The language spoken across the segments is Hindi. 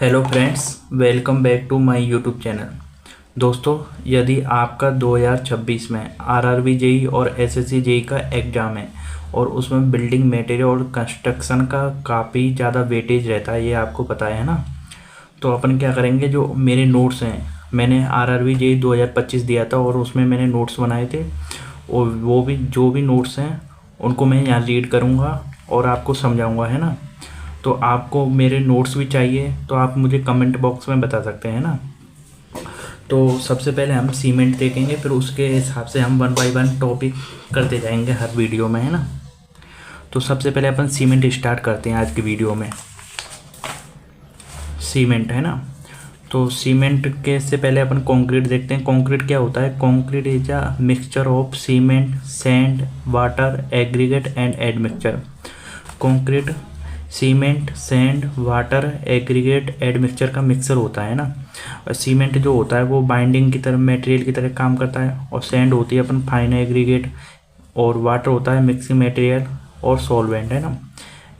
Hello friends, welcome back to my YouTube channel. दोस्तों, यदि आपका 2026 में आरआरबी जेई और एसएससी जेई का एग्ज़ाम है और उसमें बिल्डिंग मटेरियल और कंस्ट्रक्शन का काफ़ी ज़्यादा वेटेज रहता है, ये आपको पता है ना। तो अपन क्या करेंगे, जो मेरे नोट्स हैं, मैंने आरआरबी जेई 2025 दिया था और उसमें मैंने नोट्स बनाए थे, और वो भी जो भी नोट्स हैं उनको मैं यहाँ रीड करूँगा और आपको समझाऊँगा, है ना। तो आपको मेरे नोट्स भी चाहिए तो आप मुझे कमेंट बॉक्स में बता सकते हैं ना। तो सबसे पहले हम सीमेंट देखेंगे, फिर उसके हिसाब से हम 1 बाय 1 टॉपिक करते जाएंगे हर वीडियो में, है ना। तो सबसे पहले अपन सीमेंट स्टार्ट करते हैं आज की वीडियो में। सीमेंट, है ना। तो सीमेंट के से पहले अपन कंक्रीट देखते हैं। कंक्रीट क्या होता है? Concrete is a mixture of cement, sand, water, aggregate and admixture. Concrete cement, sand, water, aggregate, admixture का मिक्सर होता है ना। और सीमेंट जो होता है वो बाइंडिंग की तरह, मटेरियल की तरह काम करता है, और सैंड होती है अपन फाइन एग्रीगेट, और वाटर होता है मिक्सिंग मटेरियल और सॉल्वेंट, है ना।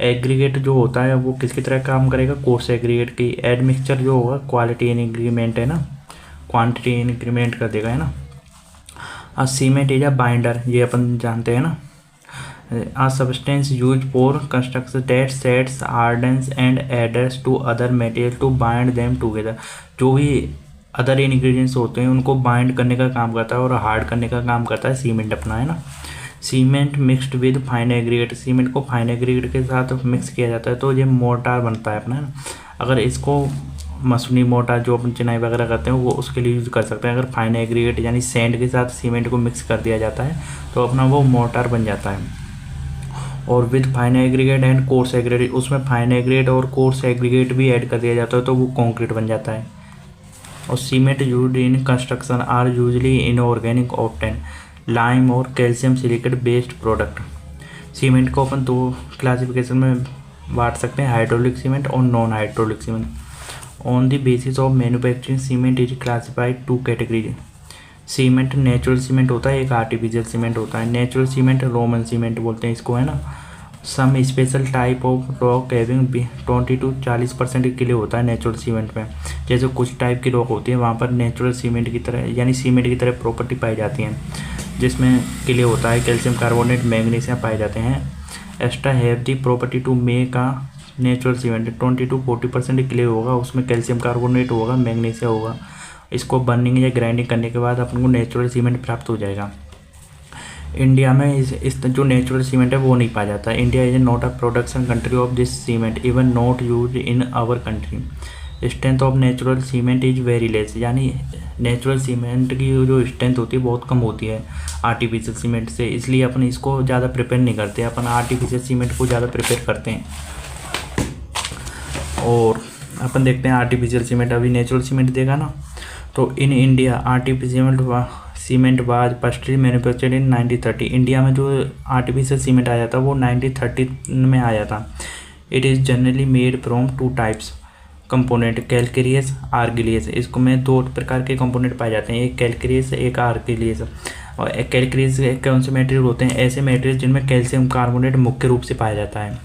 एग्रीगेट जो होता है वो किसकी तरह काम करेगा? कोर्स एग्रीगेट की। एडमिक्सचर जो होगा क्वालिटी इंक्रीमेंट, है ना, क्वांटिटी इंक्रीमेंट कर देगा, है ना। और सीमेंट इज अ बाइंडर, ये अपन जानते हैं ना। A substance used for construction that sets hardens and adds to other material to bind them together। जो भी अदर इंग्रेडिएंट्स होते हैं उनको बाइंड करने का काम करता है और हार्ड करने का काम करता है सीमेंट अपना, है ना। Cement mixed with fine aggregate, cement को फाइन एग्रीगेट के साथ मिक्स किया जाता है तो ये मोर्टार बनता है अपना, है ना। अगर इसको मसूनी मोर्टार जो अपन चिनाई वगैरह करते हैं वो उसके लिए यूज़ कर सकते हैं। अगर फाइन एग्रीगेट यानी सैंड के साथ सीमेंट को मिक्स कर दिया जाता है तो अपना वो मोर्टार बन जाता है। और with fine aggregate and coarse aggregate, उसमें फाइन एग्रीगेट और कोर्स एग्रीगेट भी ऐड कर दिया जाता है तो वो कंक्रीट बन जाता है। और cement used in construction are usually inorganic often lime और calcium silicate based product. Cement को अपन दो क्लासिफिकेशन में बांट सकते हैं, हाइड्रोलिक सीमेंट और non hydraulic cement. On the basis of manufacturing cement is classified 2 categories. Cement natural cement होता है, एक आर्टिफिशियल सीमेंट होता है। नेचुरल सीमेंट रोमन सीमेंट बोलते हैं इसको, है ना। Some special type of rock having 20 to 40% के लिए होता है नेचुरल सीमेंट में। जैसे कुछ टाइप की रॉक होती है वहाँ पर नेचुरल सीमेंट की तरह यानी सीमेंट की तरह प्रॉपर्टी पाई जाती हैं, जिसमें क्ले होता है, कैल्शियम कार्बोनेट, मैग्नीशियम पाए जाते हैं। Extra have the property to make a natural cement. 20 to 40% clay होगा, उसमें कैल्शियम कार्बोनेट होगा, मैग्नीशियम होगा। इसको बर्निंग या ग्राइंडिंग करने के बाद अपन को नेचुरल सीमेंट प्राप्त हो जाएगा। इंडिया में इस जो नेचुरल सीमेंट है वो नहीं पाया जाता। India is not a production country of this cement, even not use in our country. Strength of natural cement is very less, यानी नेचुरल सीमेंट की जो स्ट्रेंथ होती है बहुत कम होती है आर्टिफिशियल सीमेंट से, इसलिए अपन इसको ज़्यादा प्रिपेयर नहीं करते, अपन आर्टिफिशियल सीमेंट को ज़्यादा प्रिपेयर करते हैं। और अपन देखते हैं आर्टिफिशियल सीमेंट, अभी नेचुरल सीमेंट देखा ना। तो in India artificial cement was firstly manufactured in 1930। India में जो आर्टिफिशियल सीमेंट आया था वो 1930 में आया था। It is generally made from 2 types component, calcareous, argillaceous. इसको में 2 प्रकार के कंपोनेंट पाए जाते हैं, एक कैलकेरियस, एक आर्गिलियस। और कैलकेरियस कौन से मटेरियल होते हैं? ऐसे मटेरियल जिनमें कैल्शियम कार्बोनेट मुख्य रूप से पाया जाता है।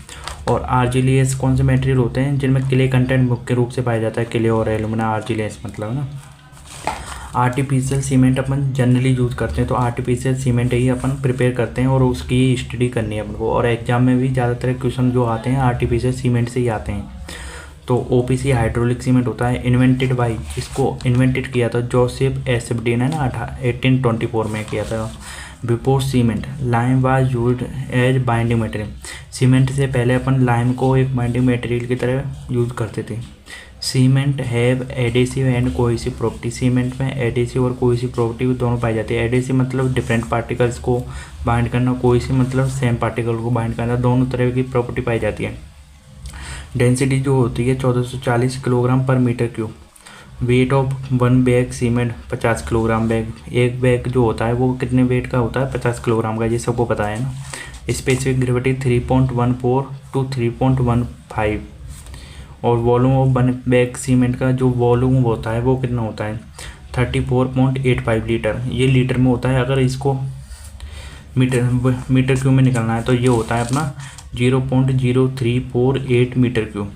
और आर्जिलियस कौन से मटेरियल होते हैं? जिनमें क्ले कंटेंट मुख्य रूप से पाया जाता है, क्ले और एलुमिना, आर्जिलियस मतलब ना। आर्टिफिशियल सीमेंट अपन जनरली यूज़ करते हैं, तो आर्टिफिशियल सीमेंट ही अपन प्रिपेयर करते हैं और उसकी स्टडी करनी है अपन को। और एग्जाम में भी ज़्यादातर क्वेश्चन जो आते हैं आर्टिफिशियल सीमेंट से ही आते हैं। तो ओपीसी हाइड्रोलिक सीमेंट होता है, इन्वेंटेड बाई, इसको इन्वेंटेड किया था जोसेफ एसेब्डेन, है ना, 1824 में किया था। Before cement lime was used as binding material. Cement से पहले अपन लाइम को एक बाइंडिंग मटेरियल की तरह यूज़ करते थे। Cement have adhesive and cohesive property. Cement में एडेसिव और कोहेसिव प्रॉपर्टी दोनों पाई जाती है। एडेसिव मतलब डिफरेंट पार्टिकल्स को बाइंड करना, कोहेसिव मतलब सेम पार्टिकल को बाइंड करना, दोनों तरह की प्रॉपर्टी पाई जाती है। डेंसिटी जो होती है 1440 kilogram per metre cube. Weight of 1 bag cement 50 kilogram bag. एक बैग जो होता है वो कितने वेट का होता है? 50 किलोग्राम का, ये सबको पता है ना। Specific gravity 3.14 to 3.15। और वॉल्यूम ऑफ 1 बैग सीमेंट का जो वॉल्यूम होता है वो कितना होता है? 34.85 लीटर। ये लीटर में होता है। अगर इसको मीटर क्यूब में निकालना है तो ये होता है अपना 0.0348 मीटर क्यूब।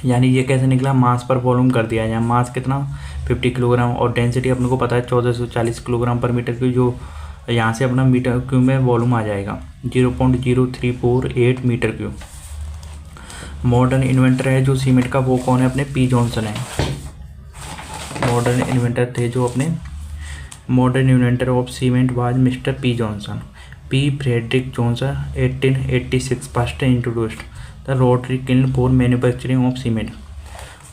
यानी ये कैसे निकला, मास पर वॉल्यूम कर दिया, यहाँ मास कितना 50 किलोग्राम और डेंसिटी अपने को पता है 1440 किलोग्राम पर मीटर क्यूब, जो यहाँ से अपना मीटर क्यूब में वॉल्यूम आ जाएगा 0.0348 मीटर क्यूब। मॉडर्न इन्वेंटर है जो सीमेंट का, वो कौन है, अपने पी जॉनसन है। मॉडर्न इन्वेंटर थे जो अपने, modern inventor of cement was Mister P Johnson. P Frederick Johnson 1886 first introduced the rotary kiln for manufacturing of cement.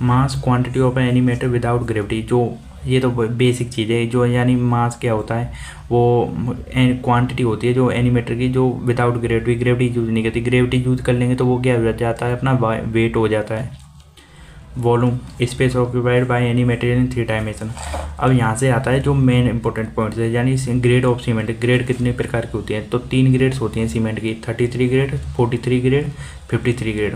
Mass quantity of any matter without gravity, जो ये तो बेसिक चीज़ है, जो यानी मास क्या होता है, वो क्वांटिटी होती है जो एनी मैटर की, जो विदाउट ग्रेविटी, ग्रेविटी यूज नहीं करती। ग्रेविटी यूज कर लेंगे तो वो क्या हो जाता है, अपना वेट हो जाता है। Volume space occupied by any material in 3 dimension. अब यहाँ से आता है जो मेन इंपॉर्टेंट पॉइंट्स है, यानी ग्रेड ऑफ सीमेंट। ग्रेड कितने प्रकार की होती हैं, तो 3 ग्रेड्स होती हैं सीमेंट की, 33 ग्रेड, 43 ग्रेड, 53 ग्रेड।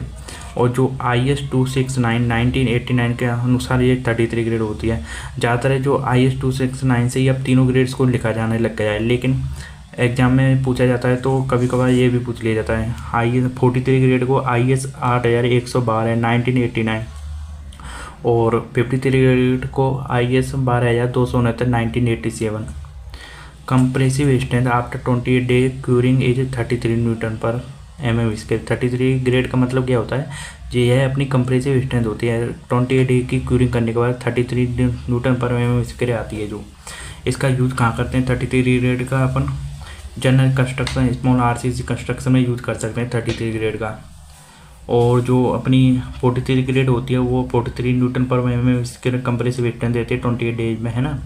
और जो IS 269 1989 के अनुसार ये 33 ग्रेड होती है। ज़्यादातर है जो IS 269 से ही अब तीनों ग्रेड्स को लिखा जाने लग गया है, लेकिन एग्जाम में पूछा जाता है तो कभी कभार ये भी पूछ लिया जाता है। IS 43 ग्रेड को IS 8112 है 1989, और 53 ग्रेड को IS 12269 1987। Compressive strength after 28 day curing is 33 Newton पर mm स्क्वायर। 33 ग्रेड का मतलब क्या होता है, ये है अपनी कंप्रेसिव स्ट्रेंथ होती है 28 डे की क्यूरिंग करने के बाद 33 न्यूटन पर mm स्क्वायर आती है। जो इसका यूज़ कहाँ करते हैं, 33 ग्रेड का अपन general construction, small RCC construction में यूज़ कर सकते हैं 33 ग्रेड का। और जो अपनी 43 ग्रेड होती है वो 43 न्यूटन पर mm स्क्वायर कंप्रेसिव स्ट्रेंथ देती है 28 डेज में, है ना।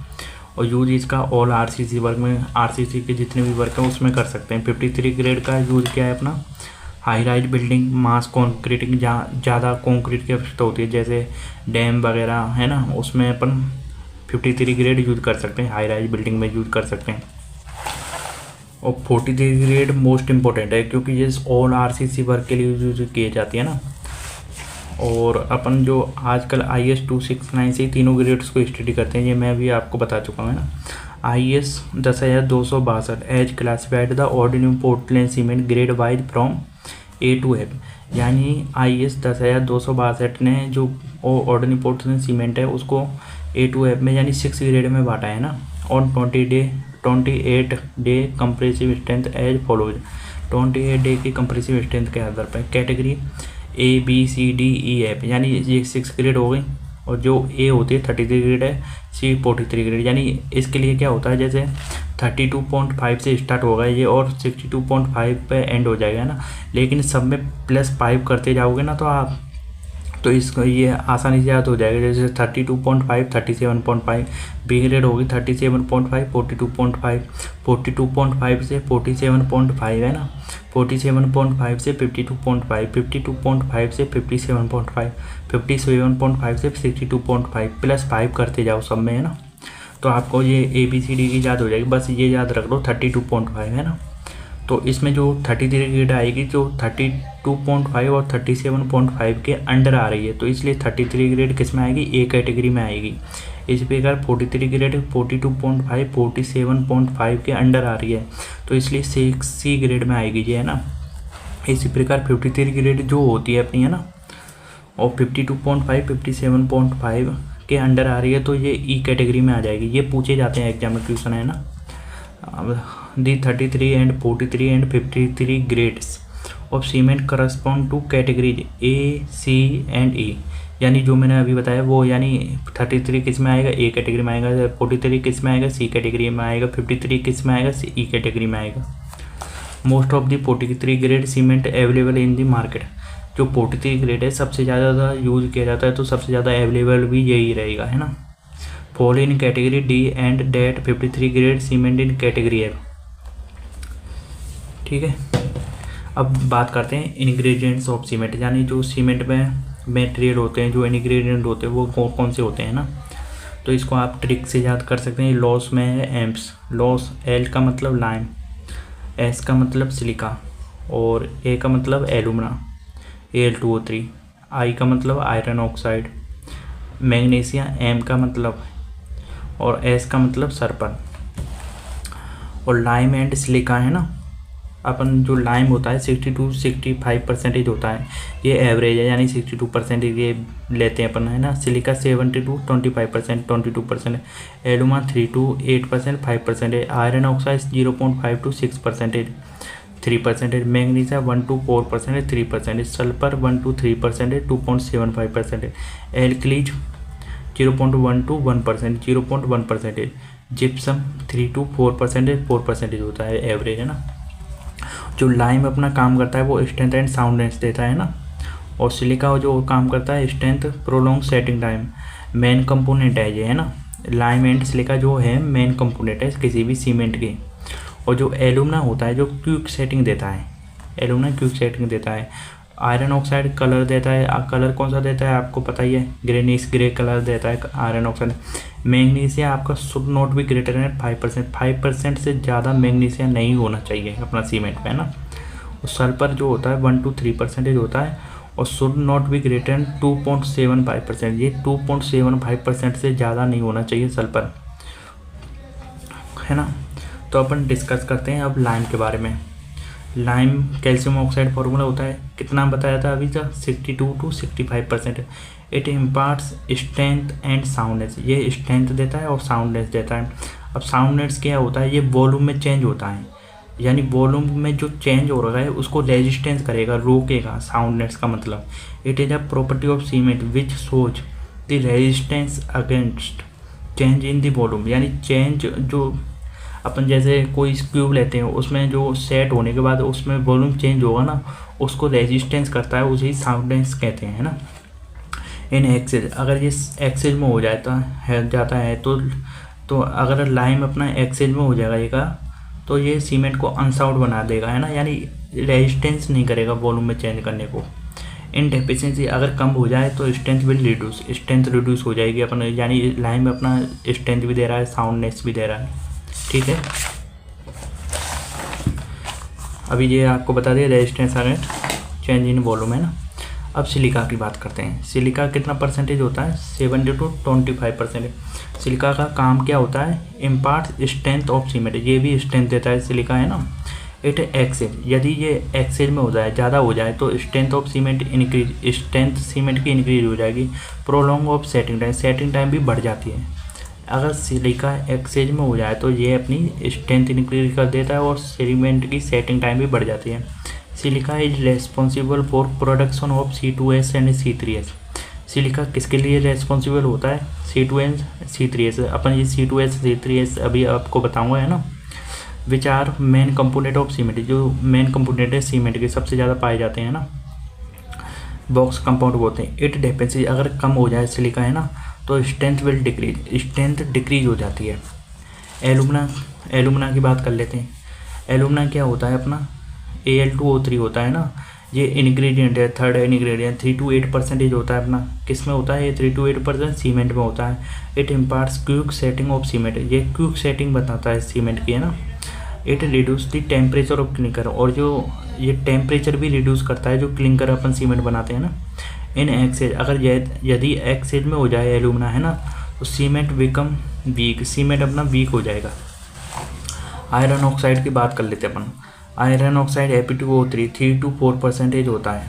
और यूज इसका ऑल RCC वर्क में, RCC के जितने भी वर्क हैं उसमें कर सकते हैं। 53 ग्रेड का यूज क्या है अपना, हाई राइज बिल्डिंग, मास कॉन्क्रीटिंग, जहाँ ज़्यादा कॉन्क्रीट की आवश्यकता होती है, जैसे डैम वगैरह, है ना, उसमें अपन 53 ग्रेड यूज कर सकते हैं, हाई राइज बिल्डिंग में यूज कर सकते हैं। और 43 ग्रेड मोस्ट इम्पोर्टेंट है क्योंकि ये ऑल RCC वर्क के लिए यूज की जाती है ना। और अपन जो आजकल IS 269 से तीनों ग्रेड्स को स्टडी करते हैं, ये मैं भी आपको बता चुका हूँ, है ना। IS 10262 as classified the ordinary Portland cement grade wise from A to F, यानी IS 10262 ने जो ऑर्डिनरी पोर्टलैंड सीमेंट है उसको A to F में यानी 6 ग्रेड में बांटा है ना। और 28 day compressive strength as follows. 28 day की कंप्रेसिव स्ट्रेंथ के आधार पर कैटेगरी ABCDEF, यानी ये 6 ग्रेड हो गई, और जो A होती है 33 ग्रेड है, C 43 ग्रेड। यानी इसके लिए क्या होता है, जैसे 32.5 से स्टार्ट होगा ये और 62.5 पे एंड हो जाएगा ना, लेकिन सब में +5 करते जाओगे ना तो इसको ये आसानी से याद हो जाएगा। जैसे 32.5, 37.5, B ग्रेड होगी 37.5, 42.5, 42.5 से 47.5 है ना, 47.5 से 52.5, 52.5 से 57.5, 57.5 से 62.5, +5 करते जाओ सब में, है ना। तो आपको ये ABCD की याद हो जाएगी, बस ये याद रख लो 32.5, है ना। तो इसमें जो 33 ग्रेड आएगी जो 32.5 और 37.5 के अंडर आ रही है, तो इसलिए 33 ग्रेड किस में आएगी, A कैटेगरी में आएगी। इस प्रकार 43 ग्रेड 42.5, 47.5 के अंडर आ रही है, तो इसलिए C ग्रेड में आएगी ये, है ना। इसी प्रकार 53 ग्रेड जो होती है अपनी, है ना, और 52.5, 57.5 के अंडर आ रही है तो ये E कैटेगरी में आ जाएगी। ये पूछे जाते हैं एग्जाम में क्वेश्चन, है ना। The 33 and 43 and 53 grades of cement correspond to categories A, C and E, यानी जो मैंने अभी बताया वो, यानी 33 किस में आएगा, A कैटेगरी में आएगा, 43 किस में आएगा, C कैटेगरी में आएगा, 53 किस में आएगा, E कैटेगरी में आएगा। Most of the 43 grade cement available in the market, जो 43 ग्रेड है सबसे ज़्यादा यूज़ किया जाता है, तो सबसे ज़्यादा अवेलेबल भी यही रहेगा, है ना। Fall in category D and that 53 grade cement in category F, ठीक है। अब बात करते हैं इंग्रेडिएंट्स ऑफ सीमेंट, यानी जो सीमेंट में मटेरियल होते हैं, जो इंग्रेडिएंट होते हैं वो कौन कौन से होते हैं ना। तो इसको आप ट्रिक से याद कर सकते हैं। लॉस में है एम्प्स, लॉस L का मतलब लाइम, S का मतलब सिलिका, और A का मतलब एलुमिना Al2O3, I का मतलब आयरन ऑक्साइड, मैग्नीशिया M का मतलब, और S का मतलब सल्फर। और लाइम एंड सिलिका है ना, अपन जो लाइम होता है 60-65% होता है, ये एवरेज है, यानी 62% ये लेते हैं अपन, है ना। सिलिका 70-25%, 22%। एलुमा 3-8%, 5% है। Iron oxide 0.5-6%, 3%। Magnesia 1-4%, 3%। Sulphur 1-3%, 2.75%। Alkalis 0.1-1%, 0.1%। Gypsum 3-4%, 4% होता है, एवरेज, है ना। जो लाइम अपना काम करता है वो स्ट्रेंथ एंड साउंडनेस देता है ना, और सिलिका जो काम करता है strength, prolong setting time, main component है ये, है ना। लाइम एंड सिलिका जो है मेन कंपोनेंट है किसी भी सीमेंट की। और जो एलुमिना होता है जो क्विक सेटिंग देता है, एलुमिना क्विक सेटिंग देता है। आयरन ऑक्साइड कलर देता है, कलर कौन सा देता है आपको पता ही है, ग्रेनिश ग्रे कलर देता है आयरन ऑक्साइड। मैग्नीशिया आपका should not be greater than 5%, 5% से ज़्यादा मैग्नीशिया नहीं होना चाहिए अपना सीमेंट में, है ना। और सल्फर जो होता है 1-3% होता है, और should not be greater than 2.75%, ये 2.75% से ज़्यादा नहीं होना चाहिए सल्फर, है ना। तो अपन डिस्कस करते हैं अब लाइम के बारे में। लाइम कैल्शियम ऑक्साइड फार्मूला होता है, कितना बताया था अभी तक, 62-65%। It imparts strength and soundness, ये स्ट्रेंथ देता है और साउंडनेस देता है। अब साउंडनेस क्या होता है, ये वॉल्यूम में चेंज होता है, यानी वॉल्यूम में जो चेंज हो रहा है उसको रेजिस्टेंस करेगा, रोकेगा, साउंडनेस का मतलब। It is a property of cement which shows the resistance against change in the volume, यानी चेंज जो अपन जैसे कोई क्यूब लेते हैं उसमें जो सेट होने के बाद उसमें वॉल्यूम चेंज होगा ना, उसको रेजिस्टेंस करता है, उसे साउंडनेस कहते हैं, है ना। इन एक्सेज, अगर ये एक्सेज में हो जाता है तो अगर लाइम अपना एक्सेज में हो जाएगा तो ये सीमेंट को अनसाउंड बना देगा, है ना, यानी रेजिस्टेंस नहीं करेगा वॉल्यूम में चेंज करने को। इन डेफिशिएंसी अगर कम हो जाए तो strength will reduce, strength reduce हो जाएगी अपन, यानी लाइम अपना स्ट्रेंथ भी दे रहा है, साउंडनेस भी दे रहा है, ठीक है। अभी ये आपको बता दिया resistance against change in volume, है ना। अब सिलिका की बात करते हैं। सिलिका कितना परसेंटेज होता है, 70-25%। सिलिका का काम क्या होता है, इम्पार्ट स्ट्रेंथ ऑफ सीमेंट, ये भी स्ट्रेंथ देता है सिलिका, है ना। इट एक्सेज, यदि ये एक्सेज में हो जाए, ज़्यादा हो जाए तो strength of cement increase, strength cement की इंक्रीज हो जाएगी। Prolong of setting time, setting time भी बढ़ जाती है। अगर सिलिका एक्सेज में हो जाए तो ये अपनी स्ट्रेंथ इंक्रीज कर देता है और सीमेंट की सेटिंग टाइम भी बढ़ जाती है। Silica is responsible for production of C2S and C3S। Silica किसके लिए रेस्पॉन्सिबल होता है, C2S C3S, अपन ये C2S C3S अभी आपको बताऊंगा, है ना। Which are main component of cement, जो मेन कंपोनेंट है सीमेंट के सबसे ज़्यादा पाए जाते हैं ना, बॉक्स कंपाउंड बोलते हैं। इट डिपेंडेंसी, अगर कम हो जाए सिलिका, है ना, तो strength will decrease, strength decrease हो जाती है। एलुमिना की बात कर लेते हैं। एलुमिना क्या होता है अपना, Al2O3 होता है ना, ये इंग्रेडिएंट है, थर्ड इंग्रेडिएंट, 3-8% होता है अपना, किस में होता है ये 3-8%, सीमेंट में होता है। It imparts quick setting of cement, ये क्विक सेटिंग बताता है सीमेंट की, है ना। It reduce the temperature of clinker, और जो ये टेम्परेचर भी रिड्यूस करता है जो क्लिंकर अपन सीमेंट बनाते हैं ना। इन एक्सेज, अगर यदि एक्सेज में हो जाए एलुमिना, है ना, तो सीमेंट बिकम वीक, सीमेंट अपना वीक हो जाएगा। आयरन ऑक्साइड की बात कर लेते हैं अपन। आयरन ऑक्साइड Fe2O3 3-4% होता है।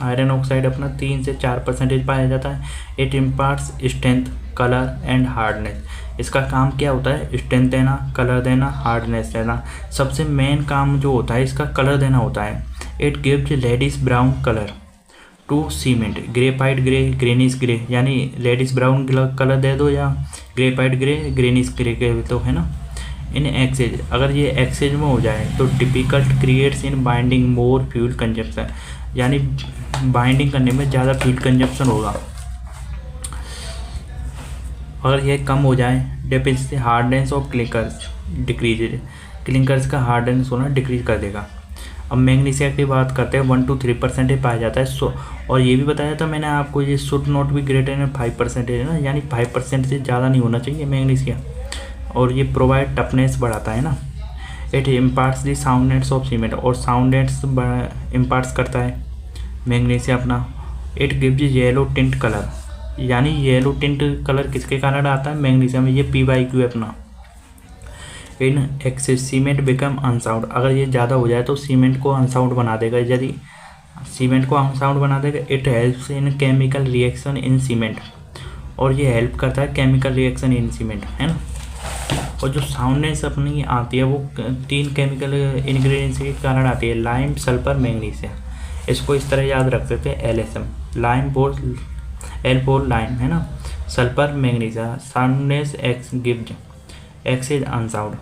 आयरन ऑक्साइड अपना 3 से 4% पाया जाता है। It imparts strength, colour and hardness, इसका काम क्या होता है, स्ट्रेंथ देना, कलर देना, हार्डनेस देना। सबसे मेन काम जो होता है इसका कलर देना होता है। It gives reddish brown colour to cement, graphite grey, greenish grey, यानी रेडिश ब्राउन कलर दे दो या ग्रेफाइट ग्रे, ग्रेनिश ग्रे के तो, है ना। इन एक्सेज, अगर ये एक्सेज में हो जाए तो डिफ़िकल्ट क्रिएट्स इन बाइंडिंग मोर फ्यूल कंजप्शन, यानी बाइंडिंग करने में ज़्यादा फ्यूल कंजप्शन होगा। अगर ये कम हो जाए, definitely hardness of clinkers decrease, clinkers का हार्डनेस होना डिक्रीज कर देगा। अब मैग्नीशिया की बात करते हैं, 1-3% पाया जाता है। और ये भी बताया था मैंने आपको, ये should not be greater than 5% है ना, यानी 5% से ज़्यादा नहीं होना चाहिए मैग्नीशिया। और ये प्रोवाइड टफनेस बढ़ाता है ना। It imparts the soundness of cement, और साउंडनेस इम्पार्ट्स करता है मैग्नीशिया अपना। It gives yellow tint colour, यानी येलो टिंट कलर किसके कारण आता है, मैग्नीशिया में, ये PyQ है अपना। In excess cement become unsound, अगर ये ज़्यादा हो जाए तो सीमेंट को अनसाउंड बना देगा। यदि सीमेंट को अनसाउंड बना देगा, it helps in chemical reaction in cement, और ये हेल्प करता है केमिकल रिएक्शन इन सीमेंट, है ना। और जो साउंडनेस अपनी आती है वो 3 केमिकल इंग्रेडिएंट्स के कारण आती है, लाइम, सल्फर, मैग्नीशियम। इसको इस तरह याद रख सकते हैं, LSM, lime bore, L bore lime, है ना, sulphur, magnesium. Soundness gives excess unsound.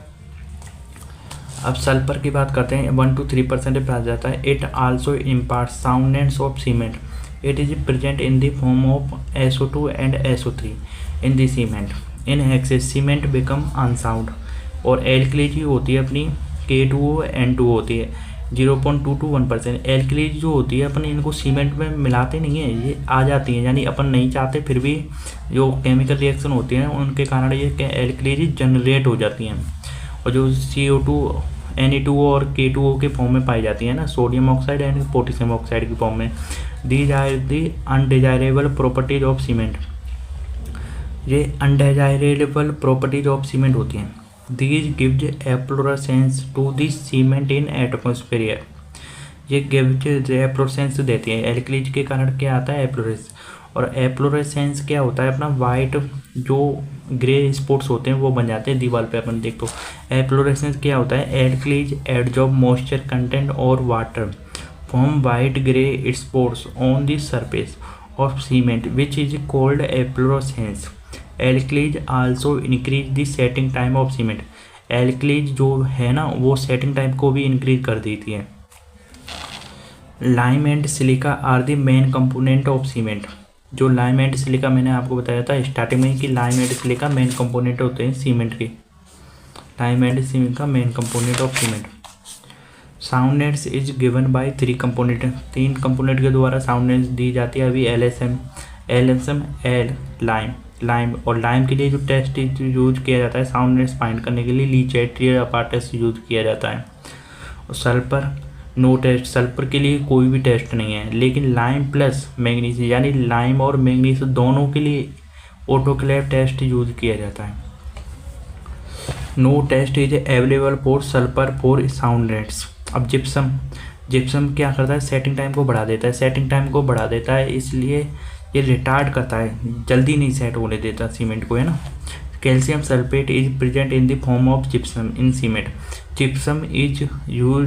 अब सल्फर की बात करते हैं, 1 to 3% पाया जाता है। It also impart soundness of cement, it is present in the form of SO2 and SO3 in the cement. In excess cement become unsound. और एल्कलीज होती है अपनी K2O N2 होती है 0.2 to 1%। एल्कलीज जो होती है अपन इनको सीमेंट में मिलाते नहीं है, ये आ जाती हैं, यानी अपन नहीं चाहते फिर भी जो केमिकल रिएक्शन होती हैं उनके कारण ये एल्कलीज जनरेट हो जाती हैं, और जो CO2 Na2O और K2O के फॉर्म में पाई जाती है ना, sodium oxide and potassium oxide की फॉर्म में। These are the undesirable properties of cement, ये अनडिजायरेबल प्रॉपर्टीज ऑफ सीमेंट होती हैं। These gives efflorescence to this cement in atmosphere, ये गिव्स एफ्लोरेसेंस देती है। एल्कलीज के कारण क्या आता है, एफ्लोरेसेंस। और एफ्लोरेसेंस क्या होता है अपना, वाइट जो ग्रे स्पॉट्स होते हैं वो बन जाते हैं दीवार पे, अपन देखो। एफ्लोरेसेंस क्या होता है, एल्कलीज एब्जॉर्ब मॉइस्चर कंटेंट और water, form white grey spots on the surface of cement which is called efflorescence. Alkalis also increase the setting time of cement, alkalis जो है ना वो सेटिंग टाइम को भी इंक्रीज कर देती है। Lime and silica are the main component of cement, जो लाइम एंड सिलिका मैंने आपको बताया था स्टार्टिंग में कि lime and silica main component होते हैं सीमेंट के, lime and silica main component of cement. Soundness is given by 3 component, 3 component के द्वारा साउंडनेस दी जाती है। अभी LSM लाइम, और लाइम के लिए जो टेस्ट यूज किया जाता है साउंडनेस फाइंड करने के लिए, लीचेट्रियर अपार्टस यूज किया जाता है। और सल्फर नो टेस्ट, सल्फर के लिए कोई भी टेस्ट नहीं है। लेकिन लाइम प्लस मैग्नीशियम, यानी लाइम और मैग्नीशियम दोनों के लिए ऑटोक्लेव टेस्ट यूज किया जाता है। No test is available for sulphur for soundness. अब जिप्सम क्या करता है, सेटिंग टाइम को बढ़ा देता है, इसलिए ये रिटार्ड करता है, जल्दी नहीं सेट होने देता सीमेंट को, है ना। Calcium sulphate is present in the form of gypsum in cement. Gypsum is use